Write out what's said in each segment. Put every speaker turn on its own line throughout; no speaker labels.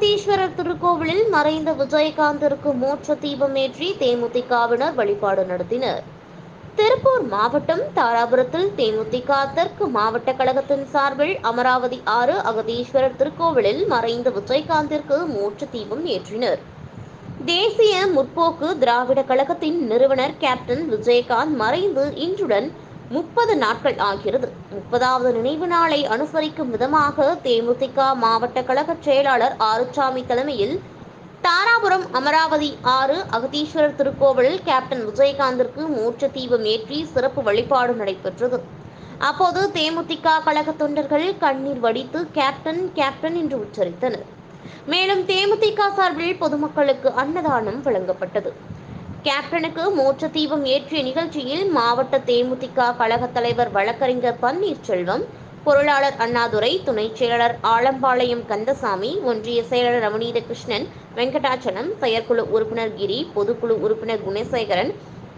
அகத்தீஸ்வரர் திருக்கோவிலில் மறைந்த விஜயகாந்திற்கு மோட்ச தீபம் ஏற்றி தேமுதிகவினர் வழிபாடு நடத்தினர். திருப்பூர் மாவட்டம் தாராபுரத்தில் தேமுதிக தெற்கு மாவட்ட கழகத்தின் சார்பில் அமராவதி 6 அகதீஸ்வரர் திருக்கோவிலில் மறைந்த விஜயகாந்திற்கு மோட்ச தீபம் ஏற்றினர். தேசிய முற்போக்கு திராவிட கழகத்தின் நிறுவனர் கேப்டன் விஜயகாந்த் மறைந்து இன்றுடன் 30 நாட்கள் ஆகிறது. 30வது நினைவு நாளை அனுசரிக்கும் விதமாக தேமுதிக மாவட்ட கழக செயலாளர் ஆறுசாமி தலைமையில் தாராபுரம் அமராவதி 6 அகதீஸ்வரர் திருக்கோவிலில் கேப்டன் விஜயகாந்திற்கு மோட்ச தீபம் ஏற்றி சிறப்பு வழிபாடு நடைபெற்றது. அப்போது தேமுதிக கழக தொண்டர்கள் கண்ணீர் வடித்து கேப்டன் கேப்டன் என்று உச்சரித்தனர். மேலும் தேமுதிக சார்பில் பொதுமக்களுக்கு அன்னதானம் வழங்கப்பட்டது. கேப்டனுக்கு மோட்ச தீபம் ஏற்றிய நிகழ்ச்சியில் மாவட்ட தேமுதிக கழக தலைவர் வழக்கறிஞர் பன்னீர்செல்வம், பொருளாளர் அண்ணாதுரை, துணைச் செயலாளர் ஆலம்பாளையம் கந்தசாமி, ஒன்றிய செயலாளர் ரவநீத கிருஷ்ணன், வெங்கடாச்சலம், செயற்குழு உறுப்பினர் கிரி, பொதுக்குழு உறுப்பினர் குணசேகரன்,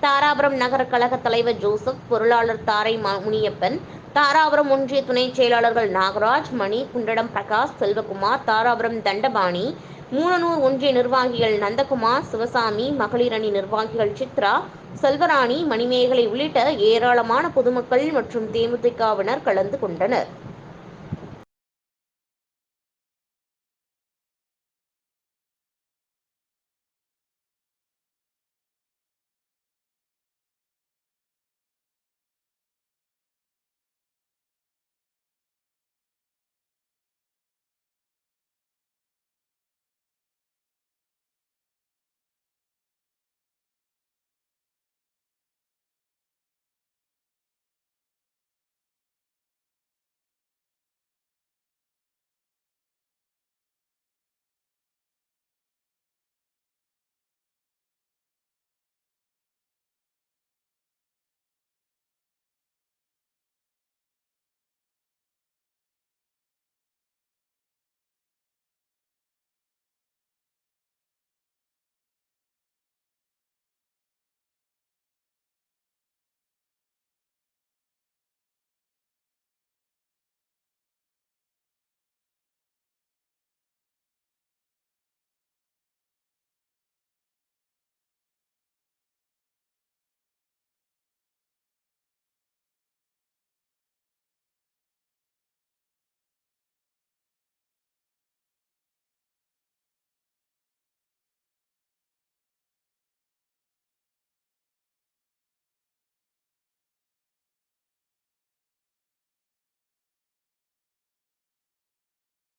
தாராபுரம் நகர கழக தலைவர் ஜோசப், பொருளாளர் தாரை முனியப்பன், தாராபுரம் ஒன்றிய துணை செயலாளர்கள் நாகராஜ், மணி, குண்டடம் பிரகாஷ், செல்வகுமார், தாராபுரம் தண்டபாணி, மூலனூர் ஒன்றிய நிர்வாகிகள் நந்தகுமார், சிவசாமி, மகளிர் அணி நிர்வாகிகள் சித்ரா, செல்வராணி, மணிமேகலை உள்ளிட்ட ஏராளமான பொதுமக்கள் மற்றும் தேமுதிகவினர் கலந்து கொண்டனர்.